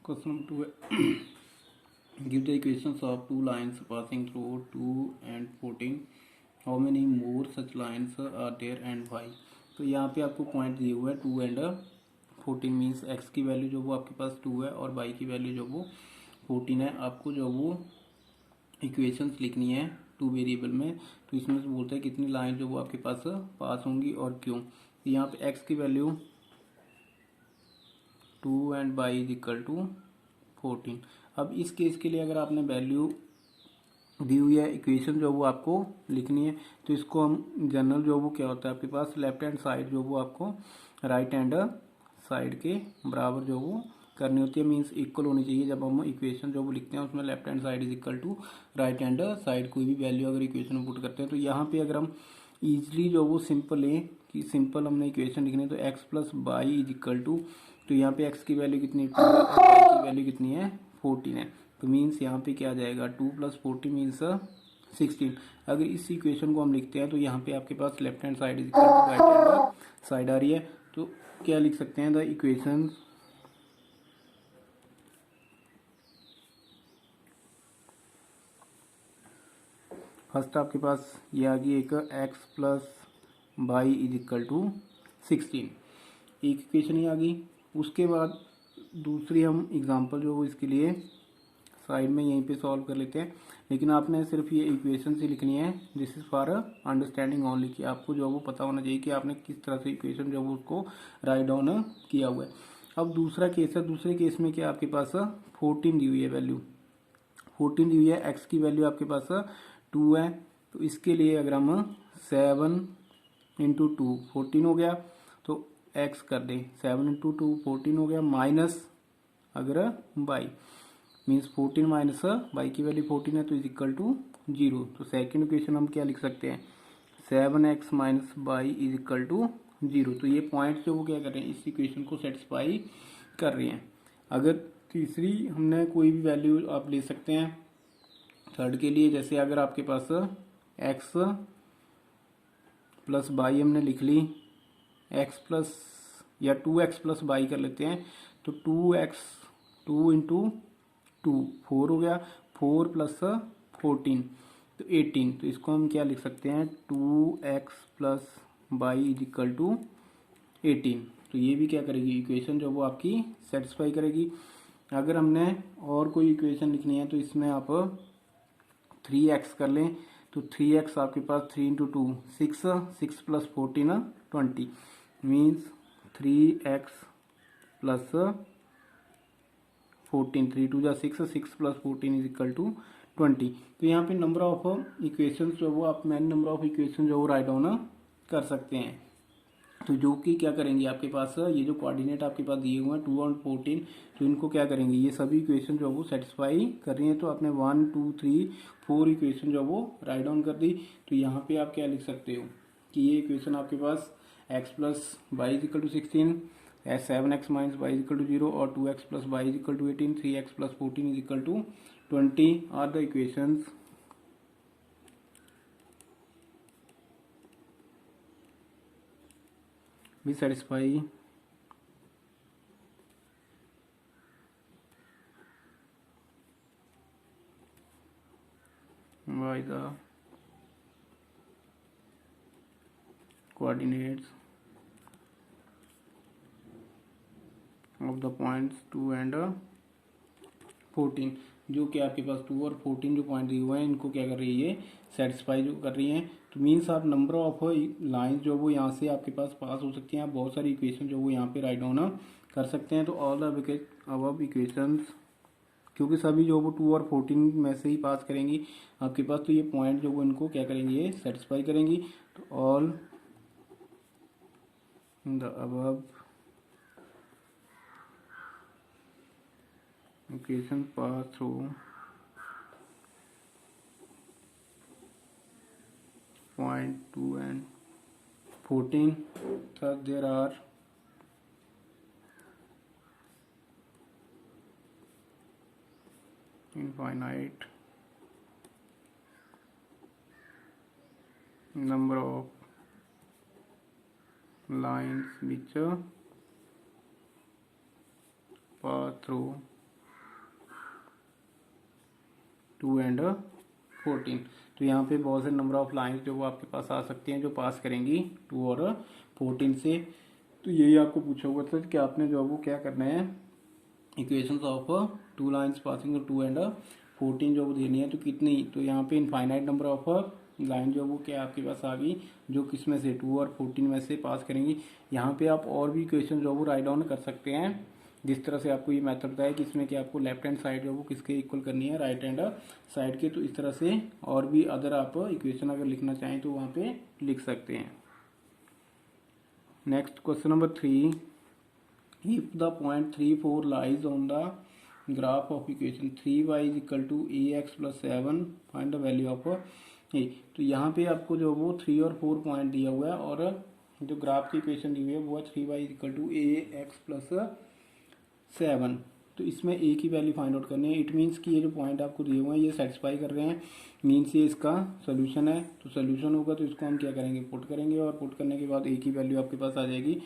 Question number 2 है give the equations of two lines passing through 2 and 14. How many more such lines are there and why? तो यहाँ पे आपको point दिए हुए हैं 2 एंड 14 मीन्स x की वैल्यू जो वो आपके पास 2 है और y की वैल्यू जो वो 14 है। आपको जो वो इक्वेशंस लिखनी है 2 वेरिएबल में। तो इसमें से बोलते हैं कितनी लाइन जो वो आपके पास पास होंगी और क्यों। तो यहाँ पे x की value 2 and y is equal to 14। अब इस केस के लिए अगर आपने वैल्यू दी हुई है इक्वेशन जो वो आपको लिखनी है तो इसको हम जनरल जो वो क्या होता है आपके पास लेफ्ट हैंड साइड जो वो आपको राइट हैंड साइड के बराबर जो वो करनी होती है। मीन्स इक्वल होनी चाहिए। जब हम इक्वेशन जो वो लिखते हैं उसमें left hand side is equal to right hand side कोई भी वैल्यू अगर इक्वेशन में पुट करते हैं तो यहाँ पे अगर हम ईजिली जो वो सिंपल है कि सिंपल हमने इक्वेशन लिखनी है तो x plus y is equal to, तो यहाँ पे x की वैल्यू कितनी 2 है और y की वैल्यू कितनी है 14 है। तो मीन्स यहाँ पे क्या आ जाएगा 2 प्लस 14 मीन्स 16। अगर इस इक्वेशन को हम लिखते हैं तो यहाँ पे आपके पास left hand side is equal to right hand side आ रही है। तो क्या लिख सकते हैं द इक्वेशन फर्स्ट आपके पास ये आ गई एक x plus y is equal to 16, एक इक्वेशन ही आ गई। उसके बाद दूसरी हम एग्जांपल जो इसके लिए साइड में यहीं पे सॉल्व कर लेते हैं। लेकिन आपने सिर्फ ये इक्वेशन से लिखनी है। This is for understanding only कि आपको जो वो पता होना चाहिए कि आपने किस तरह से इक्वेशन जो उसको राइट डाउन किया हुआ है। अब दूसरा केस है। दूसरे केस में क्या आपके पास 14 दी हुई है वैल्यू 14 दी हुई है। एक्स की वैल्यू आपके पास 2 है। तो इसके लिए अगर हम 7 इंटू 2 14 हो गया तो एक्स कर दें 7 इंटू 2 14 हो गया माइनस अगर वाई मीन्स 14 माइनस वाई की वैल्यू 14 है तो इज इक्वल टू 0। तो सेकेंड इक्वेशन हम क्या लिख सकते हैं 7x minus y is equal to 0। तो ये पॉइंट जो वो क्या कर रहे हैं इस इक्वेशन को सेटिस्फाई कर रही हैं। अगर तीसरी हमने कोई भी वैल्यू आप ले सकते हैं थर्ड के लिए, जैसे अगर आपके पास x प्लस वाई हमने लिख ली x प्लस या 2x प्लस वाई कर लेते हैं तो 2x 2 इंटू 2 4 हो गया 4 प्लस 14 तो 18। तो इसको हम क्या लिख सकते हैं 2x plus y is equal to 18। तो ये भी क्या करेगी इक्वेशन जो वो आपकी सेटिस्फाई करेगी। अगर हमने और कोई इक्वेशन लिखनी है तो इसमें आप 3x कर लें तो 3x आपके पास 3 into 2 6 plus 14 20 means 3x plus 14 3 2 जा 6 प्लस 14 इज इक्वल टू 20। तो यहाँ पे नंबर ऑफ इक्वेशन जो वो आप मैन नंबर ऑफ इक्वेशन जो वो राइट डाउन कर सकते हैं। तो जो कि क्या करेंगे आपके पास ये जो कोऑर्डिनेट आपके पास दिए हुए हैं 2 और 14 तो इनको क्या करेंगे ये सभी इक्वेशन जो वो सेटिस्फाई कर रही है। तो आपने 1 2 3 4 इक्वेशन जो वो राइट डाउन कर दी। तो यहाँ पे आप क्या लिख सकते हो कि ये इक्वेशन आपके पास x plus y equal to 16 7x minus y equal to 0 और 2x plus y equal to 18 3x plus 14 is equal to 20 are the equations भी satisfy by the coordinates of the points 2 and 14। जो कि आपके पास 2 और 14 जो point दिए हुए हैं इनको क्या कर रही है ये सेटिस्फाई जो कर रही हैं। तो मीन्स आप नंबर ऑफ लाइंस जो वो यहाँ से आपके पास पास हो सकती हैं। आप बहुत सारी इक्वेशन जो वो यहाँ पे राइट डाउन कर सकते हैं। तो ऑल द अबव इक्वेशंस क्योंकि सभी जो वो 2 और 14 में से ही पास करेंगी आपके पास तो ये पॉइंट जो वो इनको क्या करेंगी ये सेटिस्फाई करेंगी। तो all the above equation pass through point 2 and 14 thus there are infinite number of lines which pass through 2 and 14। तो यहाँ पे बहुत से नंबर ऑफ लाइंस जो वो आपके पास आ सकती हैं जो पास करेंगी 2 और 14 से। तो यही आपको पूछा हुआ था कि आपने जो वो क्या करना है, equations of 2 lines passing 2 and 14 जो वो देनी है। तो कितनी, तो यहाँ पे इनफाइनाइट नंबर ऑफ लाइन जो वो क्या आपके पास आ गई, जो किस में से 2 और 14 में से पास करेंगी। यहाँ पे आप और भी इक्वेशन जो वो राइट डाउन कर सकते हैं, जिस तरह से आपको ये मेथड बताया कि इसमें कि आपको लेफ्ट हैंड साइड जो वो किसके इक्वल करनी है, राइट हैंड साइड के। तो इस तरह से और भी अदर आप इक्वेशन अगर लिखना चाहें तो वहाँ पे लिख सकते हैं। Next question number 3, if the point 3 4 lies on the graph of equation 3y is equal to ax plus 7, find the value of a। तो यहाँ पे आपको जो वो 3 और 4 पॉइंट दिया हुआ है और जो ग्राफ की इक्वेशन दी हुई है वो है 3y is equal to a x plus 7। तो इसमें ए की वैल्यू फाइंड आउट करनी है। इट मीन्स कि ये जो पॉइंट आपको दिए हुए हैं ये सेटिस्फाई कर रहे हैं, मीन्स ये इसका सोल्यूशन है। तो सोल्यूशन होगा तो इसको हम क्या करेंगे, पुट करेंगे, और पुट करने के बाद ए की वैल्यू आपके पास आ जाएगी।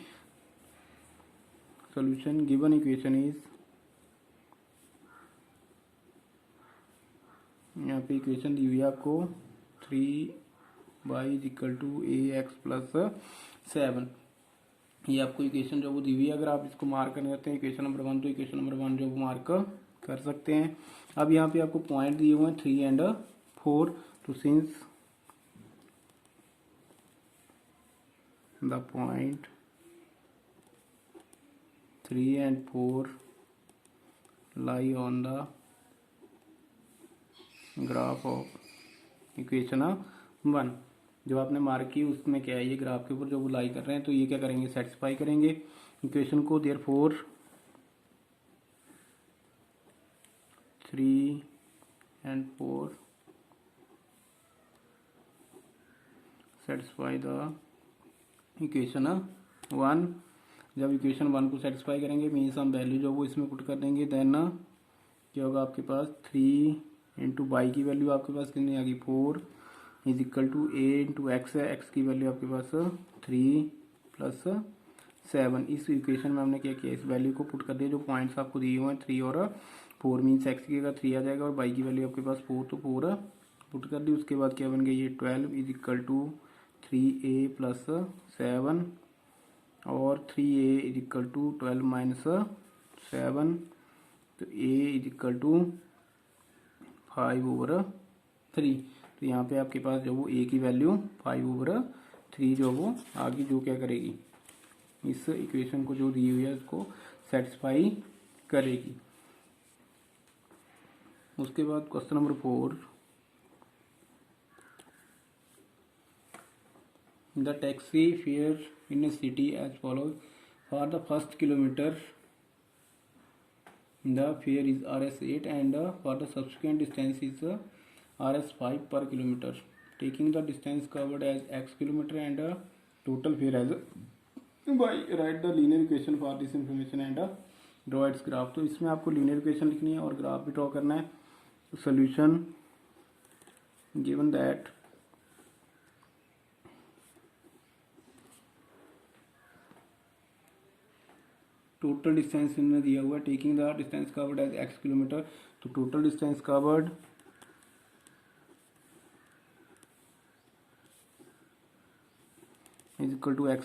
solution given equation is, यहाँ पे इक्वेशन दी हुई है आपको 3y is equal to a x plus 7। ये आपको इक्वेशन जो वो दी हुई है। अगर आप इसको मार्क करना चाहते हैं इक्वेशन नंबर 1 तो इक्वेशन नंबर 1 जो वो मार्क कर सकते हैं। अब यहाँ पे आपको पॉइंट दिए हुए हैं 3 एंड 4। तो since the point 3 and 4 lie on the graph of equation 1, जो आपने मार्क की उसमें क्या है, ये ग्राफ के ऊपर जो वो लाई कर रहे हैं। तो ये क्या करेंगे, सेटिस्फाई करेंगे इक्वेशन को। Therefore 3 and 4 satisfy the equation 1। जब इक्वेशन 1 को सेटिस्फाई करेंगे मीन्स हम वैल्यू जो वो इसमें पुट कर देंगे, देन क्या होगा आपके पास 3 इंटू वाई की वैल्यू आपके पास कितनी आ गई 4 is equal to a into x है। एक्स की वैल्यू आपके पास 3 प्लस 7। इस इक्वेशन में हमने क्या किया, इस वैल्यू को पुट कर दिया जो पॉइंट्स आपको दिए हुए हैं 3 और 4, मीन्स एक्स की जगह 3 आ जाएगा और वाई की वैल्यू आपके पास 4, तो 4 पुट कर दी। उसके बाद क्या बन गया, ये 12 is equal to 3a plus 7 और 3a is equal to 12 minus 7। तो a इज इक्वल टू 5/3। तो यहाँ पे आपके पास जो वो a की वैल्यू 5/3 जो वो आगे जो क्या करेगी, इस इक्वेशन को जो दी हुई है उसको सेटिस्फाई करेगी। उसके बाद question number 4, the taxi fare in a city as follows: for the first kilometer the fare is Rs8 and for the subsequent distance is Rs5 per kilometer, taking the distance covered as x kilometer and total fare as y। write the linear equation for this information and draw its graph। तो इसमें आपको linear equation लिखनी है और graph भी draw करना है। solution given that total distance इनमें दिया हुआ है, taking the distance covered as x kilometre. तो total distance covered is equal to x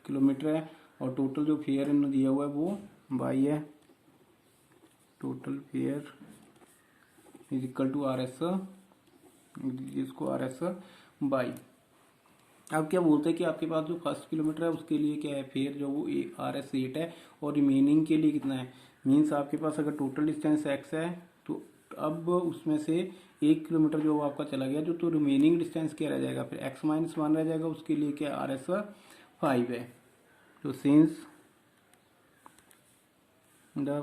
kilometre है और टोटल जो फेयर इन्होंने दिया हुआ है वो y है। Total fare is equal to RS, इसको RS बाई। अब क्या बोलते हैं कि आपके पास जो फर्स्ट किलोमीटर है उसके लिए क्या है, फेयर जो वो Rs8 है और रिमेनिंग के लिए कितना है, मीन्स आपके पास अगर टोटल डिस्टेंस x है तो अब उसमें से 1 किलोमीटर जो वो आपका चला गया जो, तो रिमेनिंग डिस्टेंस क्या रह जाएगा, फिर x-1 रह जाएगा, उसके लिए क्या Rs5 है। तो since the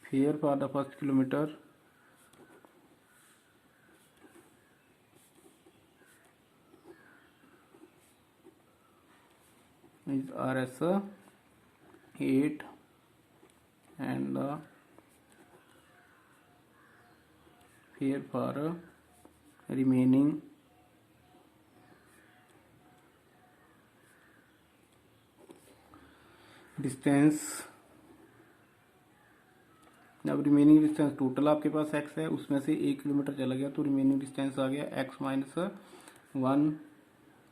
fair for the first kilometre is Rs8 and the fare for remaining distance अब रिमेनिंग डिस्टेंस टोटल आपके पास x है, उसमें से 1 किलोमीटर चला गया तो रिमेनिंग डिस्टेंस आ गया x minus 1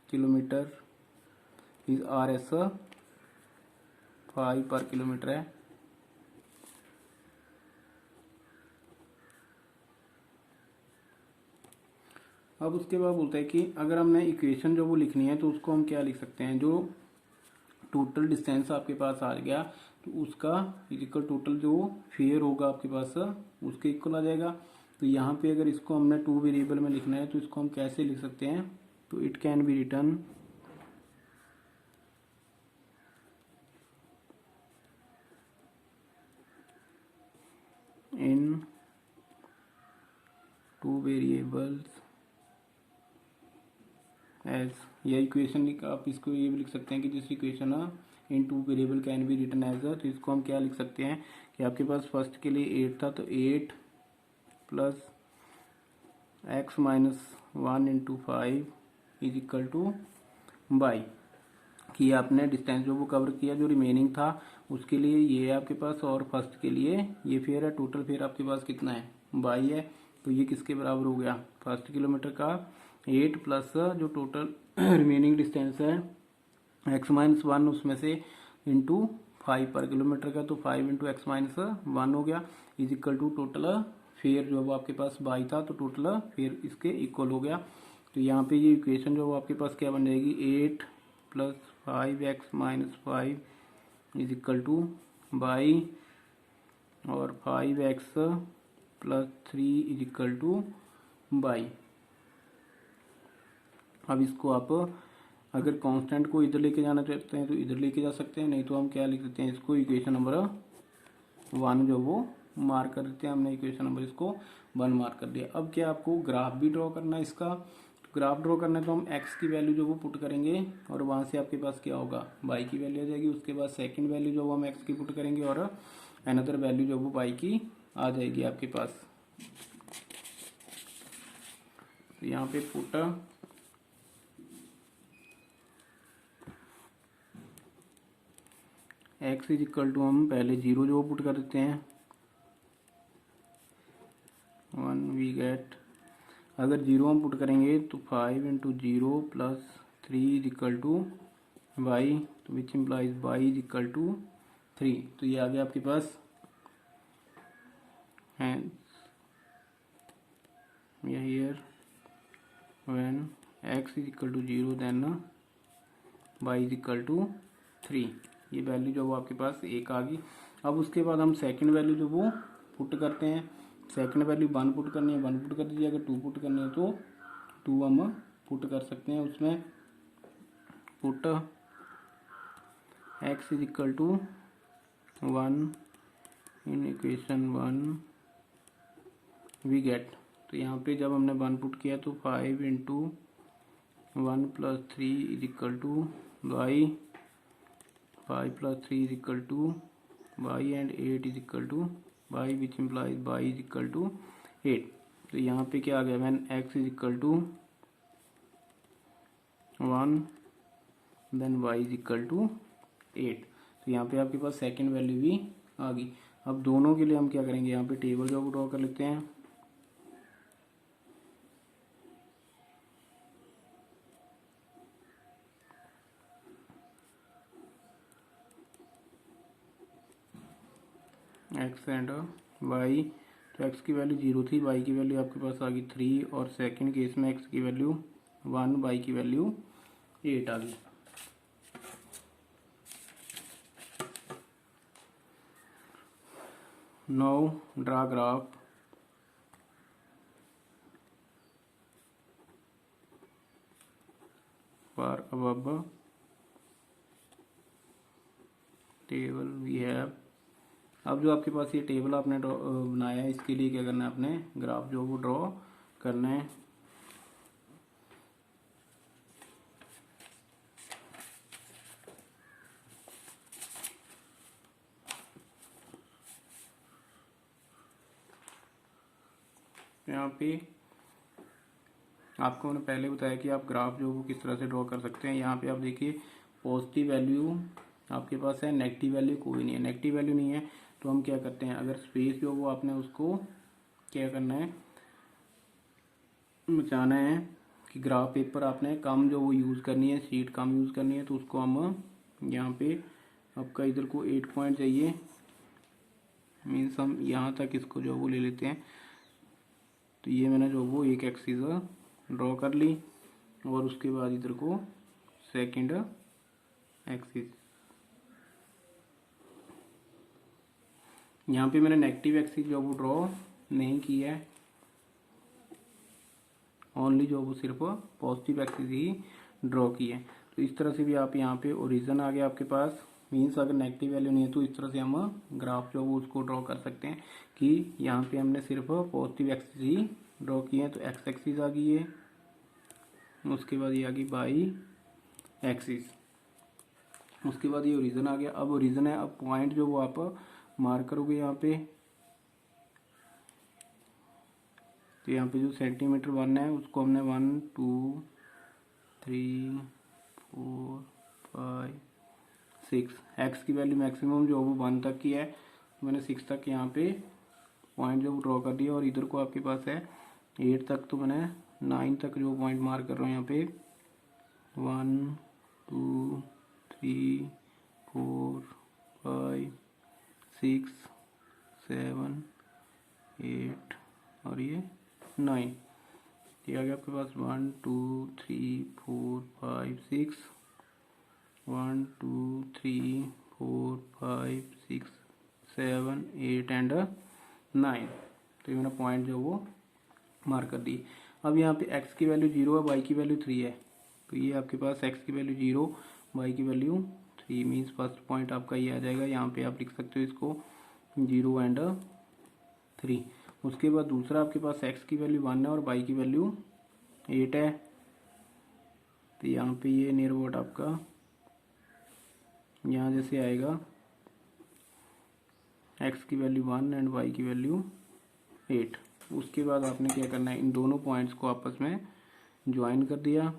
kilometre is RS 5 पर किलोमीटर है। अब उसके बाद बोलता है कि अगर हमने इक्वेशन जो वो लिखनी है तो उसको हम क्या लिख सकते हैं, जो टोटल डिस्टेंस आपके पास आ गया तो उसका इक्वल टोटल जो फेयर होगा आपके पास उसके इक्वल आ जाएगा। तो यहाँ पे अगर इसको हमने 2 वेरिएबल में लिखना है तो इसको हम कैसे लिख सकते हैं, तो it can be written in 2 variables as, यह इक्वेशन आप इसको ये भी लिख सकते हैं कि this equation in 2 variable can be written as तो इसको हम क्या लिख सकते हैं कि आपके पास फर्स्ट के लिए 8 था तो 8 plus x minus 1 into 5 is equal two by, कि आपने डिस्टेंस जो वो कवर किया जो रिमेनिंग था उसके लिए ये है आपके पास, और फर्स्ट के लिए ये फेयर है। टोटल फेयर आपके पास कितना है, बाई है। तो ये किसके बराबर हो गया, फर्स्ट किलोमीटर का 8 प्लस जो टोटल रिमेनिंग डिस्टेंस है x माइनस 1 उसमें से इंटू 5 पर किलोमीटर का, तो 5 इंटू एक्स माइनस 1 हो गया is equal to total fare जो वो आपके पास बाई था तो टोटल फेयर इसके इक्वल हो गया। तो यहाँ पे ये इक्वेशन जो वो आपके पास क्या बन जाएगी, 8 plus 5x minus 5 is equal two by और 5x plus 3 is equal two by. अब इसको आप अगर कांस्टेंट को इधर लेके जाना चाहते हैं तो इधर लेके जा सकते हैं, नहीं तो हम क्या लिख सकते हैं इसको इक्वेशन नंबर 1 जो वो मार्क कर देते हैं। हमने इक्वेशन नंबर इसको 1 मार्क कर दिया। अब क्या आपको ग्राफ भी ड्रॉ करना है इसका, ग्राफ ड्रॉ करना है तो हम x की वैल्यू जो वो पुट करेंगे और वहाँ से आपके पास क्या होगा, y की वैल्यू आ जाएगी। उसके बाद सेकंड वैल्यू जो वो हम x की पुट करेंगे और अनदर वैल्यू जो वो y की आ जाएगी आपके पास। तो यहाँ पे put x is equal to, हम पहले 0 जो पुट कर देते हैं 1 वी गेट, अगर 0 हम पुट करेंगे तो 5 into 0 plus 3 is equal to y, तो which implies y is equal to 3। तो ये आ गया आपके पास hence here when x is equal to 0 then y is equal to 3। ये वैल्यू जो वो आपके पास 1 आ गई। अब उसके बाद हम सेकंड वैल्यू जो वो पुट करते हैं, सेकंड वैल्यू 1 पुट करनी है 1 पुट कर दीजिए, अगर 2 पुट करनी है तो 2 हम पुट कर सकते हैं। उसमें put x is equal to 1 in equation 1 we get, तो यहाँ पे जब हमने 1 पुट किया तो 5 into 1 plus 3 is equal to y, 5 plus 3 is equal to y and 8 is equal to y which implies y is equal to 8। तो यहाँ पे क्या आ गया, when x is equal to 1 then y is equal to 8। तो यहाँ पे आपके पास सेकंड वैल्यू भी आ गई। अब दोनों के लिए हम क्या करेंगे, यहाँ पे टेबल जो ड्रॉ कर लेते हैं। x एंड y, तो x की वैल्यू 0 थी, y की वैल्यू आपके पास आ गई 3 और सेकंड केस में x की वैल्यू 1 y की वैल्यू 8 आ गई। Now draw graph for above table we have. अब जो आपके पास ये टेबल आपने बनाया है इसके लिए क्या करना है, आपने ग्राफ जो वो ड्रॉ करना है। यहाँ पे आपको मैंने पहले बताया कि आप ग्राफ जो वो किस तरह से ड्रॉ कर सकते हैं। यहाँ पे आप देखिए पॉजिटिव वैल्यू आपके पास है, नेगेटिव वैल्यू कोई नहीं है, नेगेटिव वैल्यू नहीं है तो हम क्या करते हैं, अगर स्पेस जो वो आपने उसको क्या करना है, बचाना है कि ग्राफ पेपर आपने कम जो वो यूज़ करनी है, शीट कम यूज़ करनी है, तो उसको हम यहाँ पे आपका इधर को 8 पॉइंट चाहिए, मीन्स हम यहाँ तक इसको जो वो ले लेते हैं। तो ये मैंने जो वो एक एक्सिस ड्रॉ कर ली और उसके बाद इधर को सेकंड एक्सिस, यहाँ पे मैंने नेगेटिव एक्सिस जो वो ड्रॉ नहीं किया है, ओनली जो वो सिर्फ पॉजिटिव एक्सिस ही ड्रॉ की है। तो इस तरह से भी आप यहाँ पे ओरिजिन आ गया आपके पास, मीन्स अगर नेगेटिव वैल्यू नहीं है तो इस तरह से हम ग्राफ जो वो उसको ड्रॉ कर सकते हैं कि यहाँ पे हमने सिर्फ पॉजिटिव एक्सिस ही ड्रॉ किए हैं। तो एक्स एक्सिस आ गई है, उसके बाद ये आ गई बाई एक्सिस, उसके बाद ये ओरिजिन आ गया। अब ओरिजिन है, अब पॉइंट जो वो आप मार्क करोगे यहाँ पे, तो यहाँ पे जो सेंटीमीटर 1 है उसको हमने 1 2 3 4 5 6, एक्स की वैल्यू मैक्सिमम जो वो 1 तक की है, तो मैंने 6 तक यहाँ पे पॉइंट जो ड्रॉ कर दिया। और इधर को आपके पास है 8 तक, तो मैंने 9 तक जो पॉइंट मार्क कर रहा हूँ यहाँ पे 1 2 3 4 5 6 7 8 और ये 9, ये आ गया आपके पास 1 2 3 4 5 6, 1 2 3 4 5 6 7 8 एंड 9। तो ये मैंने पॉइंट जो वो मार्क कर दी। अब यहाँ पे x की वैल्यू 0 है, y की वैल्यू 3 है, तो ये आपके पास x की वैल्यू 0, y की वैल्यू 3, मीन्स फर्स्ट पॉइंट आपका ये आ जाएगा। यहाँ पे आप लिख सकते हो इसको 0 एंड 3। उसके बाद दूसरा आपके पास x की वैल्यू 1 है और y की वैल्यू 8 है, तो यहाँ पे ये नियर अबाउट आपका यहाँ जैसे आएगा x की वैल्यू 1 एंड y की वैल्यू 8। उसके बाद आपने क्या करना है, इन दोनों पॉइंट्स को आपस में ज्वाइन कर दिया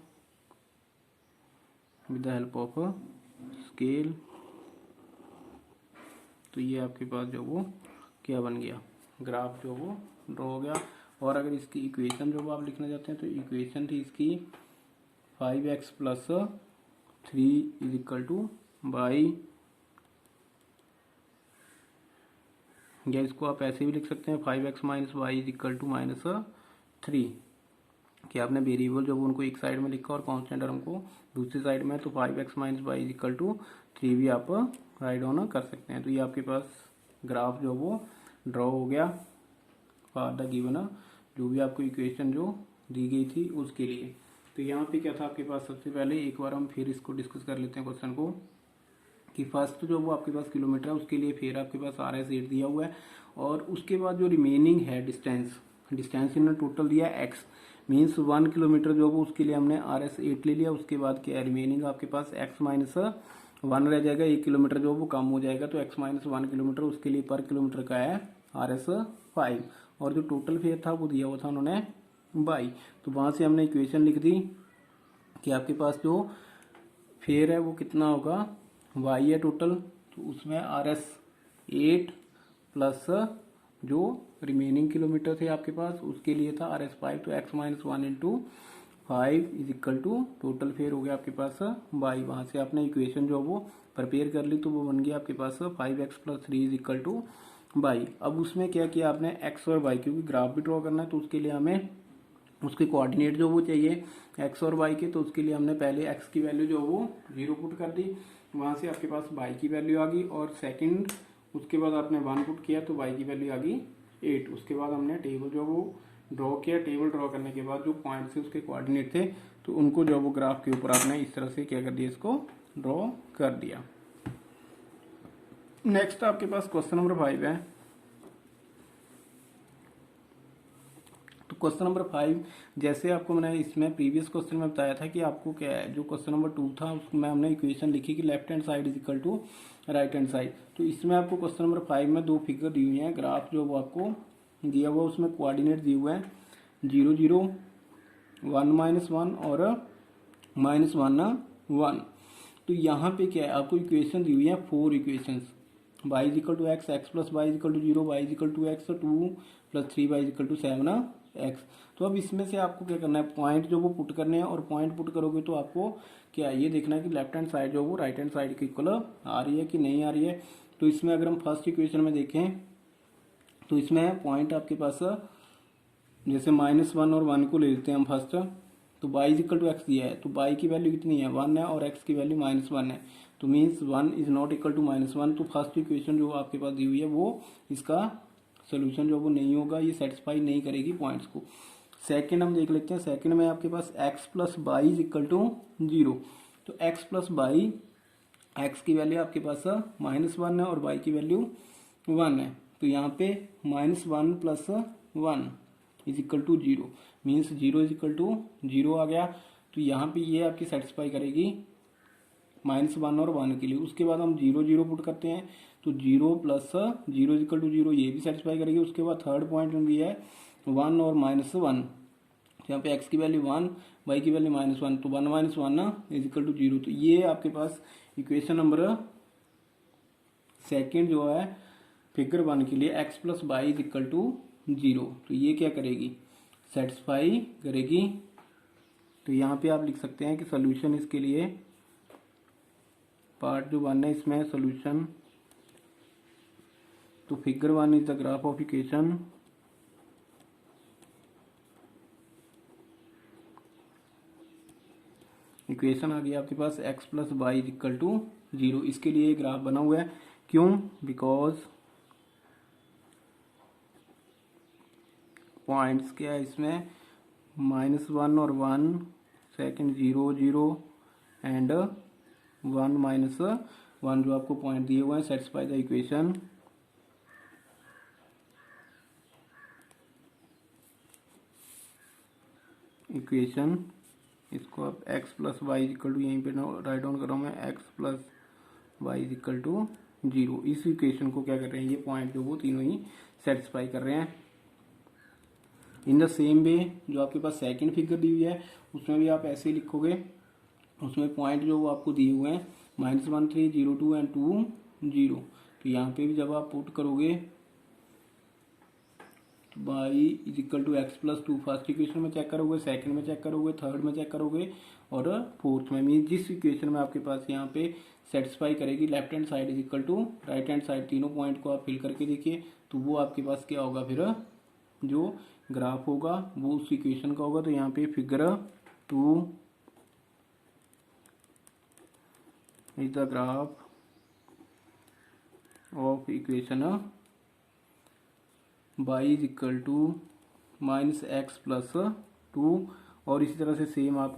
with the help of scale. तो ये आपके पास जो वो क्या बन गया, ग्राफ जो वो ड्रॉ हो गया। और अगर इसकी इक्वेशन जो वो आप लिखना चाहते हैं, तो इक्वेशन थी इसकी 5x + 3 = बाई, या इसको आप ऐसे भी लिख सकते हैं 5x - y = -3, कि आपने वेरिएबल जो उनको एक साइड में लिखा और कांस्टेंट टर्म को दूसरी साइड में, तो 5x - y = 3 भी आप राइट ऑन कर सकते हैं। तो ये आपके पास ग्राफ जो वो ड्रॉ हो गया फॉर द गिवन जो भी आपको इक्वेशन जो दी गई थी उसके लिए। तो यहाँ पे क्या था आपके पास, सबसे पहले एक बार हम फिर इसको डिस्कस कर लेते हैं क्वेश्चन को, कि फर्स्ट जो वो आपके पास किलोमीटर है उसके लिए फिर आपके पास RS8 दिया हुआ है, और उसके बाद जो रिमेनिंग है डिस्टेंस इन्होंने टोटल दिया है x, मीन्स 1 किलोमीटर जो वो उसके लिए हमने RS8 ले लिया। उसके बाद क्या रिमेनिंग आपके पास x - 1 रह जाएगा, 1 किलोमीटर जो वो कम हो जाएगा, तो x - 1 किलोमीटर उसके लिए पर किलोमीटर का है RS5, और जो टोटल फेयर था वो दिया हुआ था उन्होंने बाई। तो वहाँ से हमने इक्वेशन लिख दी कि आपके पास जो फेयर है वो कितना होगा, y है टोटल, तो उसमें RS8 प्लस जो रिमेनिंग किलोमीटर थे आपके पास उसके लिए था RS5, तो x - 1 × 5 = टोटल फेयर हो गया आपके पास बाई। वहाँ से आपने इक्वेशन जो वो प्रिपेयर कर ली, तो वो बन गया आपके पास 5x + 3 = बाई। अब उसमें क्या किया आपने, x और y, क्योंकि ग्राफ भी ड्रॉ करना है तो उसके लिए हमें उसके कोऑर्डिनेट जो वो चाहिए x और y के, तो उसके लिए हमने पहले x की वैल्यू जो वो 0 पुट कर दी, वहाँ से आपके पास y की वैल्यू आ गई, और सेकंड उसके बाद आपने 1 पुट किया तो y की वैल्यू आ गई 8। उसके बाद हमने टेबल जो वो ड्रॉ किया, टेबल ड्रॉ करने के बाद जो पॉइंट थे उसके कोऑर्डिनेट थे, तो उनको जो वो ग्राफ के ऊपर आपने इस तरह से क्या कर दिया, इसको ड्रॉ कर दिया। नेक्स्ट आपके पास क्वेश्चन नंबर 5 है। तो क्वेश्चन नंबर 5, जैसे आपको मैंने इसमें प्रीवियस क्वेश्चन में बताया था कि आपको क्या है, जो क्वेश्चन नंबर 2 था उसमें हमने इक्वेशन लिखी कि left hand side = right hand side. तो इसमें आपको क्वेश्चन नंबर 5 में 2 फिगर दी हुई हैं, ग्राफ जो वो आपको दिया हुआ उसमें कोऑर्डिनेट दिए हुए हैं 0 0 1 - 1 और -1 1। तो यहाँ पे क्या है, आपको इक्वेशन दी हुई है 4 equations, y is equal to x, x plus y is equal to 0, y is equal to x, 2 + 3y is equal to 7x। तो अब इसमें से आपको क्या करना है, पॉइंट जो वो पुट करने हैं, और पॉइंट पुट करोगे तो आपको क्या ये देखना है कि लेफ्ट हैंड साइड जो वो राइट हैंड साइड के इक्वल आ रही है कि नहीं आ रही है। तो इसमें अगर हम फर्स्ट इक्वेशन में देखें तो इसमें पॉइंट आपके पास जैसे -1 और 1 को ले लेते हैं हम फर्स्ट, तो y is equal to x दिया है, तो y की वैल्यू कितनी है 1 है और x की वैल्यू -1 है, तो means 1 is not equal to -1। तो फर्स्ट इक्वेशन जो आपके पास दी हुई है वो इसका सोल्यूशन जो वो नहीं होगा, ये सेटिस्फाई नहीं करेगी पॉइंट्स को। सेकंड हम देख लेते हैं, सेकंड में आपके पास x plus y is equal to 0, तो x प्लस वाई, x की वैल्यू आपके पास -1 है और y की वैल्यू 1 है, तो यहाँ पे -1 + 1 is equal to 0, means 0 is equal to 0 आ गया। तो यहाँ पे ये आपकी सेटिस्फाई करेगी -1 और 1 के लिए। उसके बाद हम 0 0 पुट करते हैं, तो 0 + 0 इज इक्वल टू 0, ये भी सेटिस्फाई करेगी। उसके बाद थर्ड पॉइंट में भी है 1 और -1, तो यहाँ पे x की वैल्यू 1, y की वैल्यू -1, तो 1 - 1 इज इक्वल टू 0। तो ये आपके पास इक्वेशन नंबर सेकेंड जो है फिगर 1 के लिए x plus y is equal to 0, तो ये क्या करेगी, सेटिस्फाई करेगी। तो यहाँ पे आप लिख सकते हैं कि सोल्यूशन इसके लिए पार्ट जो 1 है इसमें सोल्यूशन, तो figure 1 is the graph of equation आ गई आपके पास x plus y is equal to 0। इसके लिए ग्राफ बना हुआ है, क्यों, बिकॉज पॉइंट्स क्या है इसमें -1 और 1, सेकंड 0 0 एंड 1 - 1 जो आपको पॉइंट दिए हुए हैं, सेटिस्फाई द इक्वेशन। इसको आप x plus y equal to, यहीं पे राइट डाउन कर रहा हूँ मैं, x plus y equal to 0। इस इक्वेशन को क्या कर रहे हैं, ये पॉइंट जो वो तीनों ही सेटिस्फाई कर रहे हैं। इन द सेम वे जो आपके पास सेकंड फिगर दी हुई है उसमें भी आप ऐसे ही लिखोगे, उसमें पॉइंट जो वो आपको दिए हुए हैं -1 3 0 2 एंड 2 0, तो यहाँ पे भी जब आप पुट करोगे y is equal to x plus 2, first equation में चेक करोगे, सेकंड में चेक करोगे, थर्ड में चेक करोगे और फोर्थ में। मीन जिस इक्वेशन में आपके पास यहाँ पे सेटिस्फाई करेगी left hand side is equal to right hand side, तीनों पॉइंट को आप फिल करके देखिए, तो वो आपके पास क्या होगा, फिर जो ग्राफ होगा वो उस इक्वेशन का होगा। तो यहाँ पे figure 2 is the graph of equation y is equal to -x + 2, और इसी तरह से सेम आप